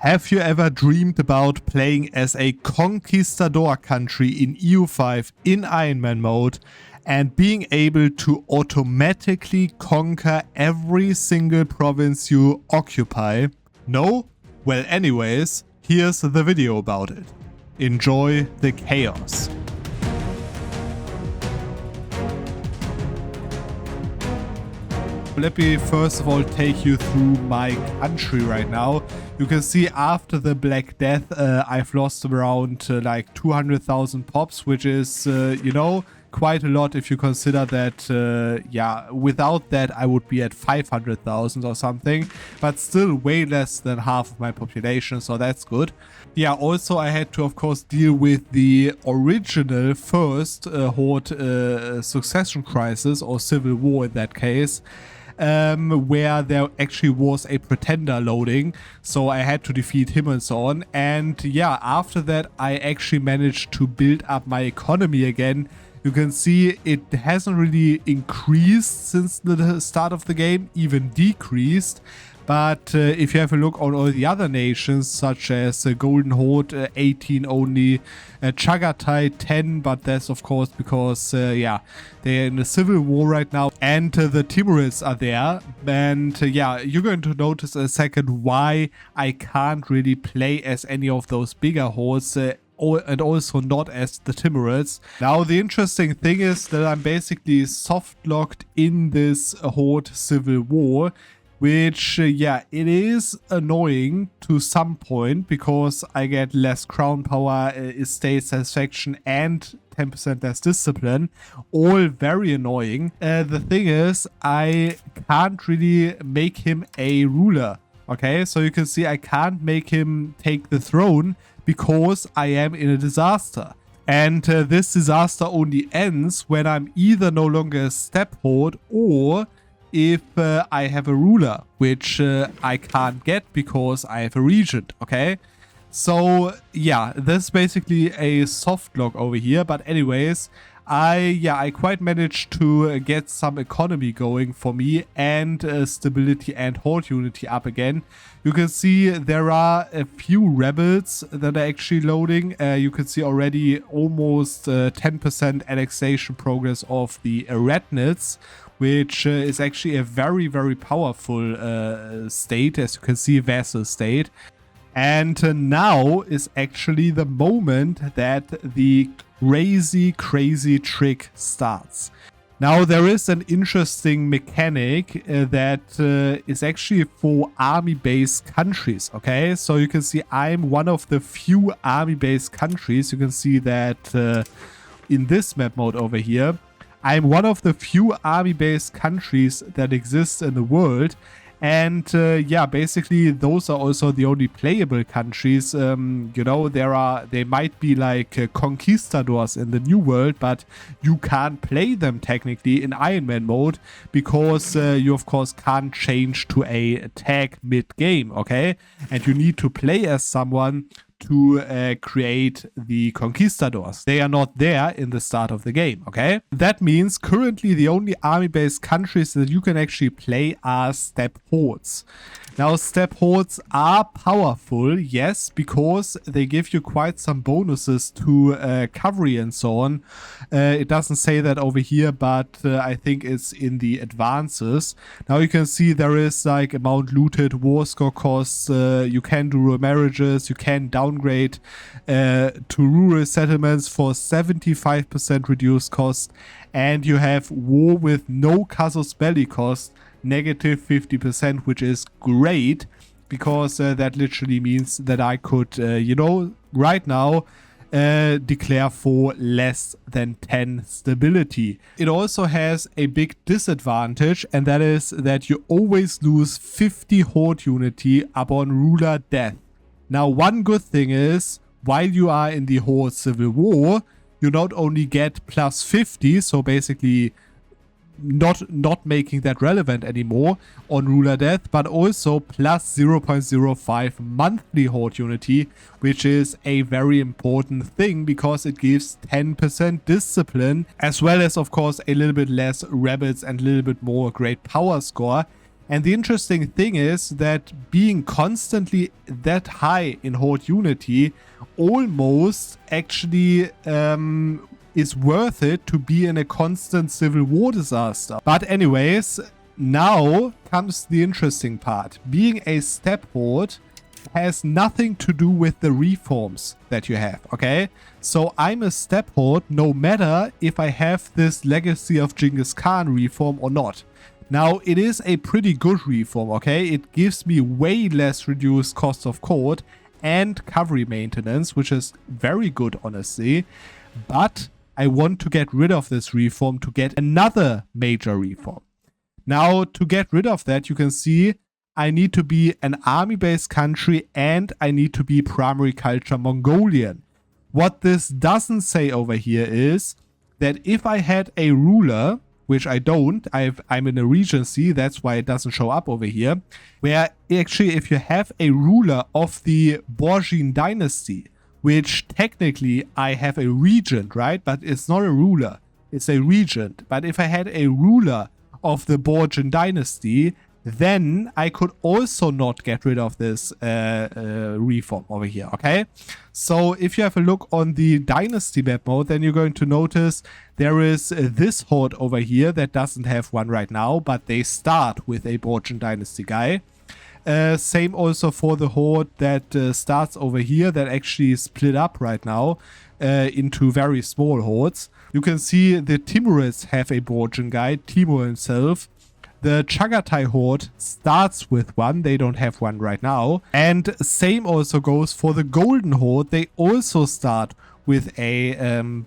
Have you ever dreamed about playing as a conquistador country in EU5 in Iron Man mode and being able to automatically conquer every single province you occupy? No? Well, anyways, here's the video about it. Enjoy the chaos. Let me first of all take you through my country right now. You can see after the Black Death, I've lost around like 200,000 pops, which is, quite a lot if you consider that, without that I would be at 500,000 or something, but still way less than half of my population, so that's good. Yeah, also I had to, of course, deal with the original first Horde succession crisis, or civil war in that case, where there actually was a pretender loading, so I had to defeat him and so on. And yeah, after that I actually managed to build up my economy again. You can see it hasn't really increased since the start of the game, even decreased. But if you have a look on all the other nations, such as Golden Horde 18 only, Chagatai 10, but that's of course because, they're in a civil war right now, and the Timurids are there. And you're going to notice in a second why I can't really play as any of those bigger hordes, and also not as the Timurids. Now, the interesting thing is that I'm basically soft-locked in this Horde civil war, which, it is annoying to some point because I get less crown power, estate satisfaction, and 10% less discipline. All very annoying. The thing is, I can't really make him a ruler. Okay, so you can see I can't make him take the throne because I am in a disaster. And this disaster only ends when I'm either no longer a step horde or if I have a ruler, which I can't get because I have a regent, okay? So, yeah, this is basically a soft lock over here. But anyways, I quite managed to get some economy going for me, and stability and horde unity up again. You can see there are a few rebels that are actually loading. You can see already almost 10% annexation progress of the Arachnids, which is actually a very, very powerful state, as you can see, vassal state. And now is actually the moment that the crazy trick starts. Now, there is an interesting mechanic that is actually for army-based countries, okay? So you can see I'm one of the few army-based countries. You can see that in this map mode over here, I'm one of the few army-based countries that exist in the world. And basically those are also the only playable countries. They might be like conquistadors in the new world, but you can't play them technically in Iron Man mode because you of course can't change to a tag mid-game, okay? And you need to play as someone to create the conquistadors. They are not there in the start of the game, okay? That means currently the only army-based countries that you can actually play are step hordes. Now, step hordes are powerful, yes, because they give you quite some bonuses to cavalry and so on. It doesn't say that over here, but I think it's in the advances. Now you can see there is like amount looted, war score costs, you can do marriages, you can downgrade to rural settlements for 75% reduced cost, and you have war with no casus belli cost, negative 50%, which is great because that literally means that I could, right now declare for less than 10 stability. It also has a big disadvantage, and that is that you always lose 50 horde unity upon ruler death. Now, one good thing is, while you are in the Horde Civil War, you not only get plus 50, so basically not making that relevant anymore on ruler death, but also plus 0.05 monthly horde unity, which is a very important thing because it gives 10% discipline, as well as of course a little bit less rebels and a little bit more great power score. And the interesting thing is that being constantly that high in Horde Unity almost actually is worth it to be in a constant civil war disaster. But anyways, now comes the interesting part. Being a step horde has nothing to do with the reforms that you have, okay? So I'm a step horde no matter if I have this Legacy of Genghis Khan reform or not. Now, it is a pretty good reform, okay? It gives me way less reduced cost of code and cavalry maintenance, which is very good, honestly. But I want to get rid of this reform to get another major reform. Now, to get rid of that, you can see I need to be an army-based country and I need to be primary culture Mongolian. What this doesn't say over here is that if I had a ruler, which I don't, I'm in a regency, that's why it doesn't show up over here, where actually if you have a ruler of the Borgian dynasty, which technically I have a regent, right? But it's not a ruler, it's a regent. But if I had a ruler of the Borgian dynasty, then I could also not get rid of this reform over here, okay? So if you have a look on the dynasty map mode, then you're going to notice there is this horde over here that doesn't have one right now, but they start with a Borgian dynasty guy. Same also for the horde that starts over here that actually split up right now into very small hordes. You can see the Timurids have a Borgian guy, Timur himself. The Chagatai horde starts with one, they don't have one right now. And same also goes for the Golden horde, they also start with a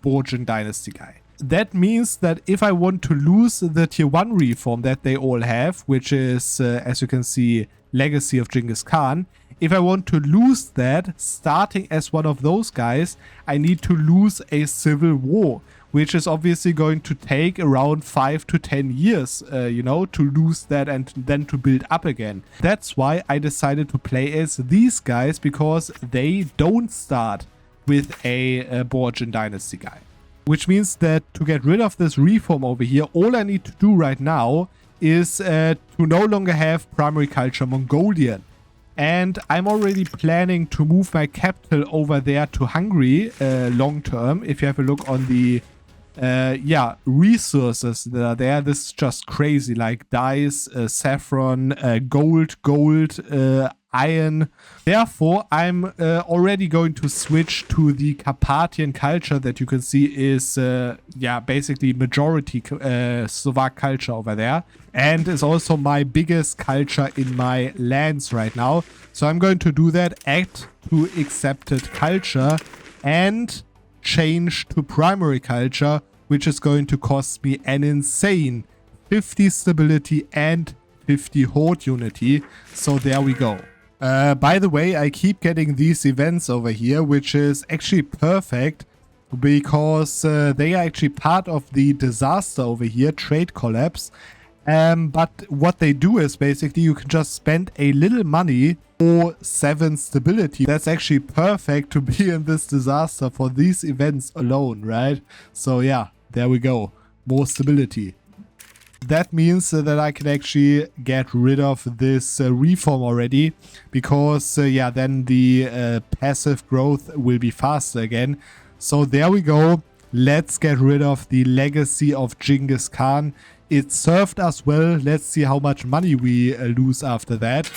Borgian dynasty guy. That means that if I want to lose the tier 1 reform that they all have, which is, as you can see, Legacy of Genghis Khan, if I want to lose that, starting as one of those guys, I need to lose a civil war, which is obviously going to take around 5 to 10 years, you know, to lose that and then to build up again. That's why I decided to play as these guys, because they don't start with a Borgian dynasty guy. Which means that to get rid of this reform over here, all I need to do right now is to no longer have primary culture Mongolian. And I'm already planning to move my capital over there to Hungary long term. If you have a look on the resources that are there, this is just crazy, like dyes, saffron, gold, iron. Therefore, I'm already going to switch to the Carpathian culture that you can see is basically majority Slovak culture over there, and is also my biggest culture in my lands right now. So I'm going to do that, add to accepted culture and change to primary culture, which is going to cost me an insane 50 stability and 50 horde unity. So there we go. By the way, I keep getting these events over here, which is actually perfect because they are actually part of the disaster over here, trade collapse. But what they do is basically you can just spend a little money for 7 stability. That's actually perfect to be in this disaster for these events alone, right? So yeah, there we go. More stability. That means that I can actually get rid of this reform already, because then the passive growth will be faster again. So there we go. Let's get rid of the Legacy of Genghis Khan. It served us well. Let's see how much money we lose after that.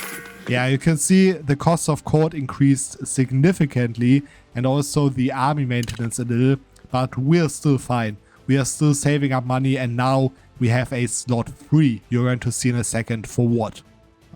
Yeah, you can see the cost of court increased significantly, and also the army maintenance a little, but we're still fine. We are still saving up money, and now we have a slot free. You're going to see in a second for what.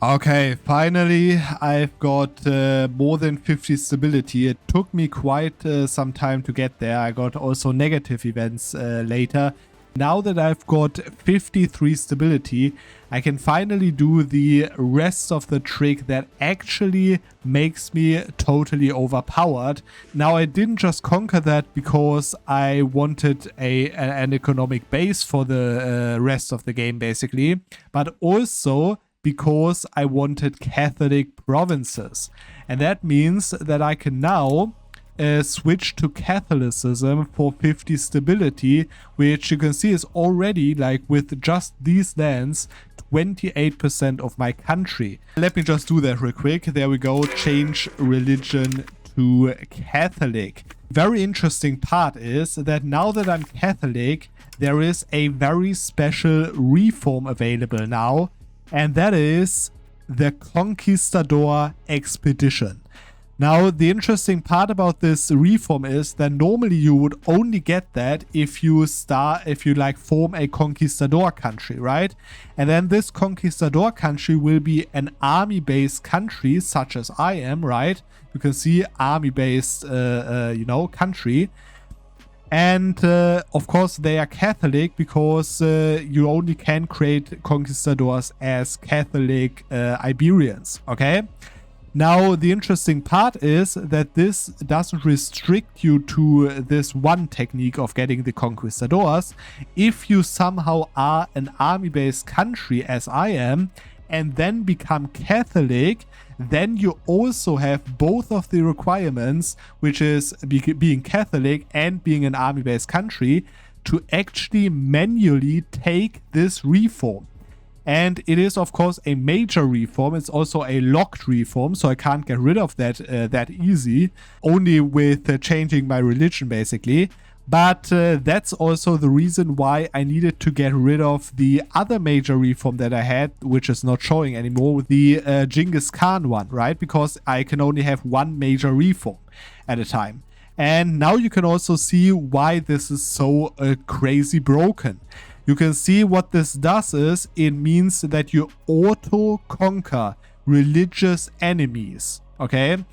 Okay, finally I've got more than 50 stability. It took me quite some time to get there. I got also negative events later. Now that I've got 53 stability, I can finally do the rest of the trick that actually makes me totally overpowered. Now, I didn't just conquer that because I wanted an economic base for the rest of the game, basically, but also because I wanted Catholic provinces. And that means that I can now switch to Catholicism for 50 stability, which you can see is already, like, with just these lands, 28% of my country. Let me just do that real quick. There we go. Change religion to Catholic. Very interesting part is that now that I'm Catholic, there is a very special reform available now, and that is the Conquistador expedition. Now, the interesting part about this reform is that normally you would only get that if you like form a conquistador country, right? And then this conquistador country will be an army-based country, such as I am, right? You can see army-based, country. And of course, they are Catholic because you only can create conquistadors as Catholic Iberians, okay? Now, the interesting part is that this doesn't restrict you to this one technique of getting the conquistadors. If you somehow are an army-based country, as I am, and then become Catholic, then you also have both of the requirements, which is being Catholic and being an army-based country, to actually manually take this reform. And it is, of course, a major reform. It's also a locked reform, so I can't get rid of that that easy, only with changing my religion, basically. But that's also the reason why I needed to get rid of the other major reform that I had, which is not showing anymore, the Genghis Khan one, right? Because I can only have one major reform at a time. And now you can also see why this is so crazy broken. You can see what this does is, it means that you auto-conquer religious enemies, okay?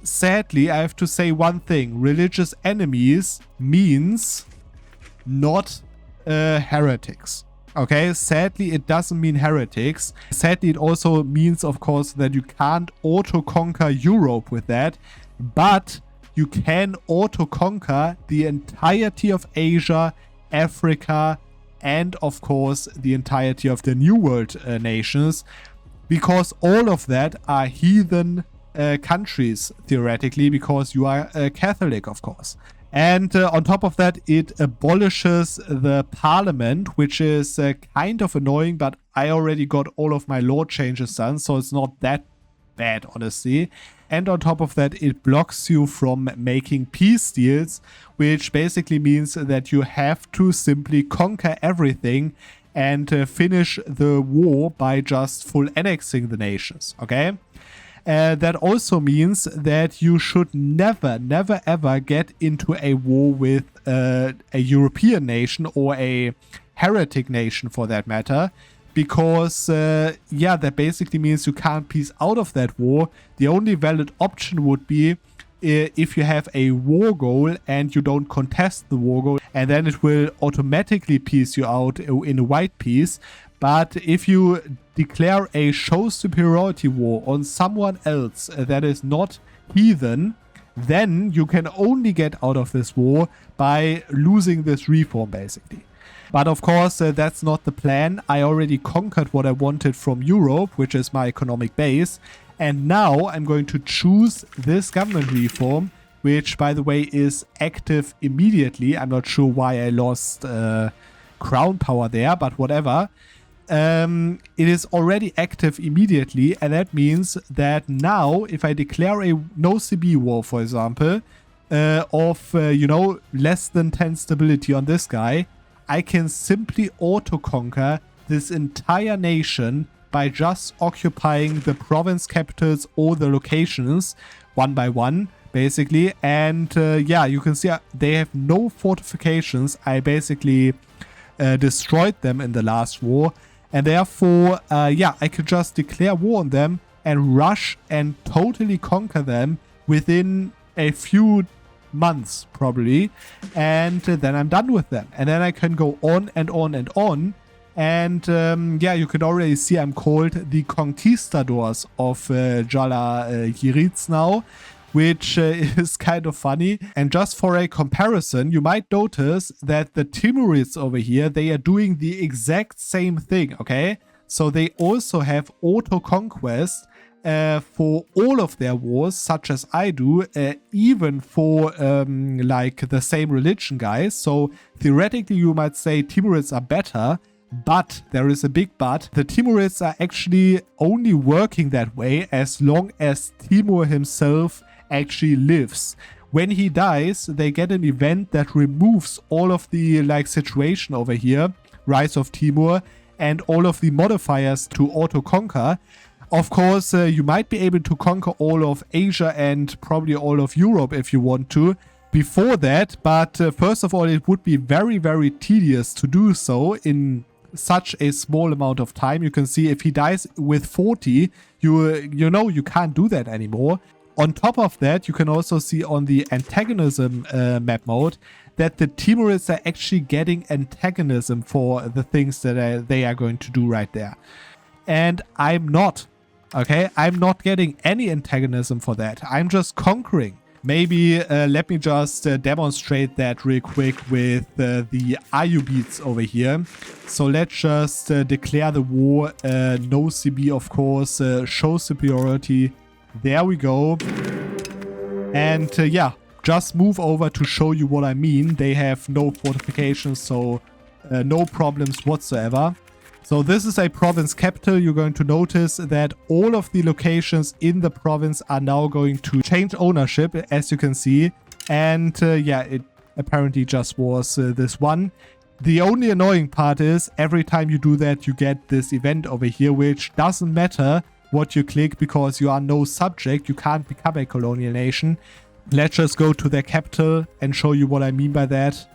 Sadly, I have to say one thing. Religious enemies means not heretics, okay? Sadly, it doesn't mean heretics. Sadly, it also means, of course, that you can't auto-conquer Europe with that, but you can auto-conquer the entirety of Asia, Africa, and of course the entirety of the New World nations, because all of that are heathen countries, theoretically, because you are Catholic, of course. And on top of that, it abolishes the parliament, which is kind of annoying, but I already got all of my law changes done, so it's not that bad, honestly. And on top of that, it blocks you from making peace deals, which basically means that you have to simply conquer everything and finish the war by just full annexing the nations, okay? That also means that you should never ever get into a war with a European nation or a heretic nation for that matter. Because, that basically means you can't peace out of that war. The only valid option would be if you have a war goal and you don't contest the war goal, and then it will automatically peace you out in a white peace. But if you declare a show superiority war on someone else that is not heathen, then you can only get out of this war by losing this reform, basically. But of course, that's not the plan. I already conquered what I wanted from Europe, which is my economic base. And now I'm going to choose this government reform, which, by the way, is active immediately. I'm not sure why I lost crown power there, but whatever. It is already active immediately. And that means that now, if I declare a no CB war, for example, of, less than 10 stability on this guy, I can simply auto-conquer this entire nation by just occupying the province capitals or the locations one by one, basically. And you can see they have no fortifications. I basically destroyed them in the last war. And therefore, I could just declare war on them and rush and totally conquer them within a few months probably, and then I'm done with them, and then I can go on and on and on. And you can already see I'm called the Conquistadors of Jala now, which is kind of funny. And just for a comparison, you might notice that the Timurids over here, they are doing the exact same thing, okay? So they also have auto conquest, for all of their wars, such as I do, even for like the same religion guys. So theoretically you might say Timurids are better, but there is a big but. The Timurids are actually only working that way as long as Timur himself actually lives. When he dies, they get an event that removes all of the like situation over here, Rise of Timur, and all of the modifiers to auto-conquer. Of course, you might be able to conquer all of Asia and probably all of Europe if you want to before that, but first of all, it would be very, very tedious to do so in such a small amount of time. You can see if he dies with 40, you know you can't do that anymore. On top of that, you can also see on the antagonism map mode that the Timurids are actually getting antagonism for the things that they are going to do right there. And I'm not. Okay, I'm not getting any antagonism for that. I'm just conquering. Maybe let me just demonstrate that real quick with the Ayyubids over here. So let's just declare the war. No CB, of course. Show superiority. There we go. And yeah, just move over to show you what I mean. They have no fortifications, so no problems whatsoever. So this is a province capital. You're going to notice that all of the locations in the province are now going to change ownership, as you can see. And yeah, it apparently just was this one. The only annoying part is every time you do that, you get this event over here, which doesn't matter what you click because you are no subject. You can't become a colonial nation. Let's just go to their capital and show you what I mean by that.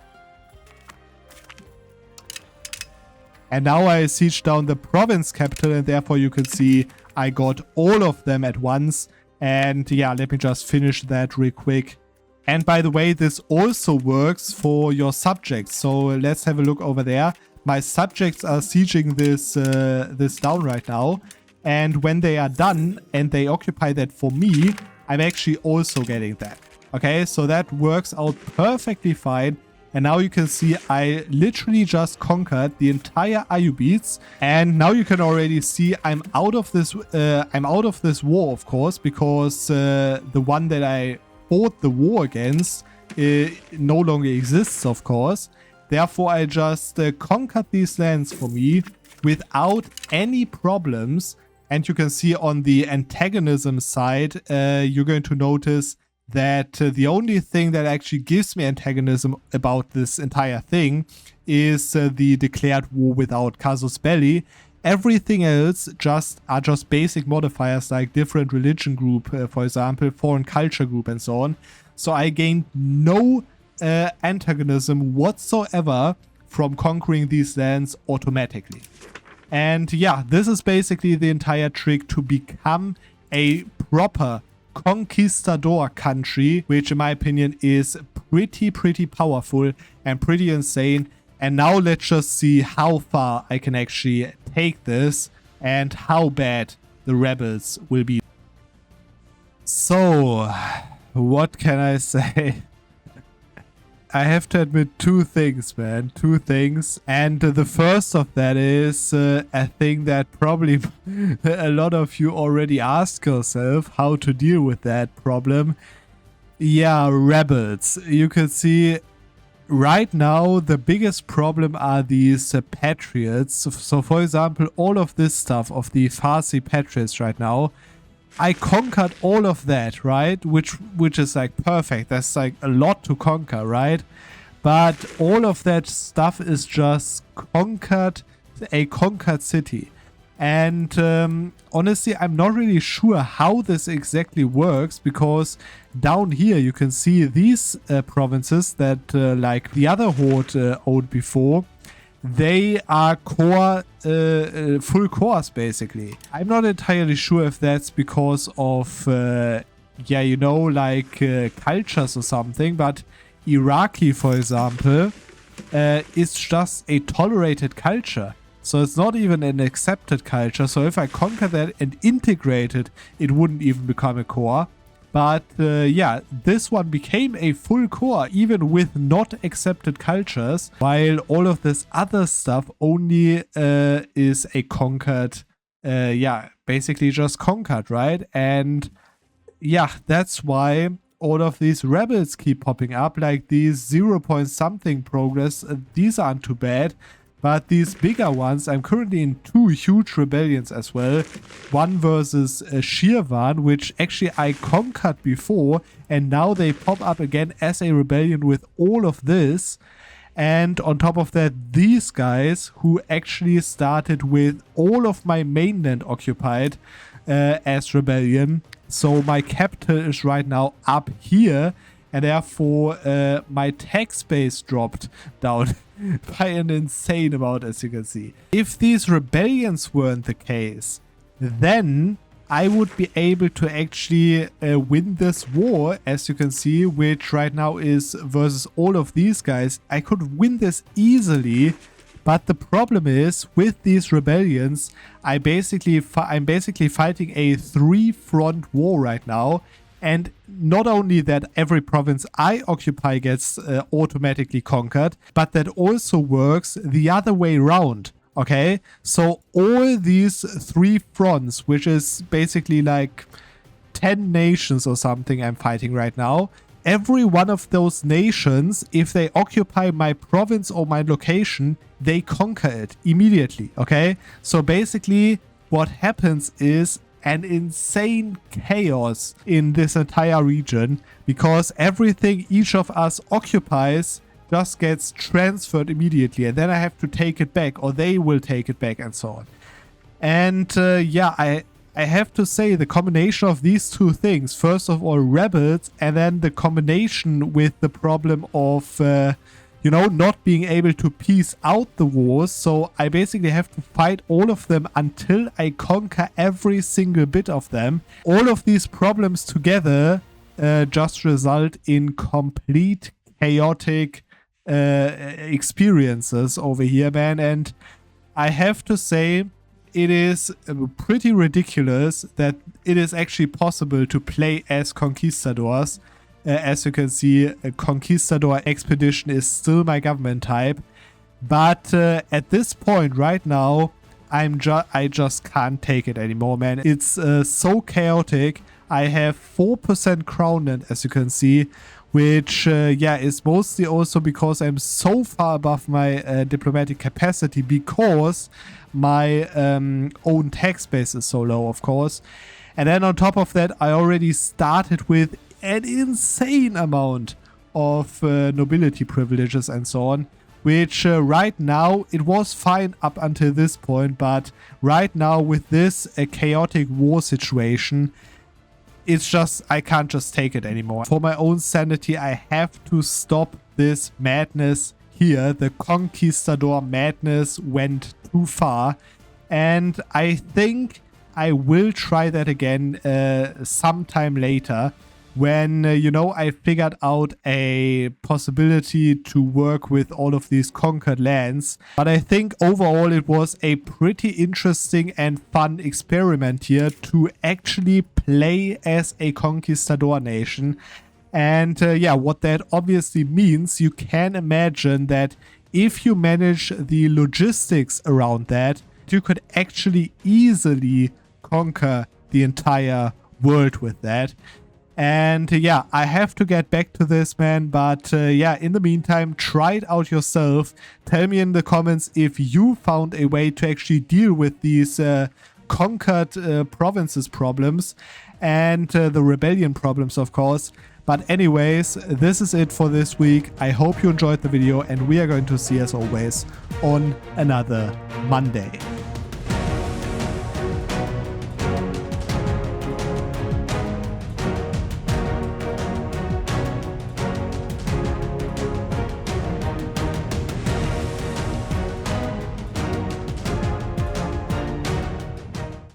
And now I siege down the province capital, and therefore you can see I got all of them at once. And yeah, let me just finish that real quick. And by the way, this also works for your subjects. So let's have a look over there. My subjects are sieging this down right now. And when they are done and they occupy that for me, I'm actually also getting that. Okay, so that works out perfectly fine. And now you can see I literally just conquered the entire Ayyubids. And now you can already see I'm out of this war, of course, because the one that I fought the war against no longer exists, of course. Therefore, I just conquered these lands for me without any problems. And you can see on the antagonism side, you're going to notice that the only thing that actually gives me antagonism about this entire thing is the declared war without casus belli. Everything else are just basic modifiers like different religion group, for example, foreign culture group and so on. So I gained no antagonism whatsoever from conquering these lands automatically. And yeah, this is basically the entire trick to become a proper conquistador country, which in my opinion is pretty powerful and pretty insane. And now let's just see how far I can actually take this and how bad the rebels will be. So, what can I say? I have to admit two things, man. Two things. And the first of that is a thing that probably a lot of you already ask yourself how to deal with that problem. Yeah, rebels. You can see right now the biggest problem are these patriots. So for example, all of this stuff of the Farsi patriots right now, I conquered all of that, right? Which is like perfect. That's like a lot to conquer, right? But all of that stuff is just a conquered city. And honestly, I'm not really sure how this exactly works, because down here you can see these provinces that like the other horde owned before. They are full cores, basically. I'm not entirely sure if that's because of, yeah, you know, like cultures or something, but Iraqi, for example, is just a tolerated culture. So it's not even an accepted culture. So if I conquer that and integrate it, it wouldn't even become a core. But yeah, this one became a full core, even with not accepted cultures, while all of this other stuff only is a conquered, yeah, basically just conquered, right? And yeah, that's why all of these rebels keep popping up, like these 0 point something progress. These aren't too bad, but these bigger ones, I'm currently in 2 huge rebellions as well. One versus Shirvan, which actually I conquered before, and now they pop up again as a rebellion with all of this. And on top of that, these guys who actually started with all of my mainland occupied as rebellion. So my capital is right now up here, and therefore my tax base dropped down by an insane amount, as you can see. If these rebellions weren't the case, then I would be able to actually win this war, as you can see, which right now is versus all of these guys. I could win this easily, but the problem is with these rebellions, I'm basically fighting a 3-front war right now. And not only that every province I occupy gets automatically conquered, but that also works the other way around. Okay, so all these 3 fronts, which is basically like 10 nations or something I'm fighting right now, every one of those nations, if they occupy my province or my location, they conquer it immediately, okay? So basically what happens is an insane chaos in this entire region, because everything each of us occupies just gets transferred immediately, and then I have to take it back, or they will take it back, and so on. And yeah, I have to say the combination of these 2 things, first of all rebels, and then the combination with the problem of you know, not being able to piece out the wars. So I basically have to fight all of them until I conquer every single bit of them. All of these problems together just result in complete chaotic experiences over here, man. And I have to say, it is pretty ridiculous that it is actually possible to play as conquistadors. As you can see, a conquistador expedition is still my government type, but at this point right now, I just can't take it anymore, man. It's so chaotic. I have 4% crown land, as you can see, which, yeah, is mostly also because I'm so far above my diplomatic capacity, because my own tax base is so low, of course. And then on top of that, I already started with an insane amount of nobility privileges and so on, which right now, it was fine up until this point, but right now with this chaotic war situation, it's just, I can't just take it anymore. For my own sanity, I have to stop this madness here. The Conquistador Madness went too far, and I think I will try that again sometime later, when, you know, I figured out a possibility to work with all of these conquered lands. But I think overall it was a pretty interesting and fun experiment here to actually play as a conquistador nation. And yeah, what that obviously means, you can imagine that if you manage the logistics around that, you could actually easily conquer the entire world with that. And yeah, I have to get back to this, man. But yeah, in the meantime, try it out yourself. Tell me in the comments if you found a way to actually deal with these conquered provinces problems and the rebellion problems, of course. But anyways, this is it for this week. I hope you enjoyed the video, and we are going to see, as always, on another Monday.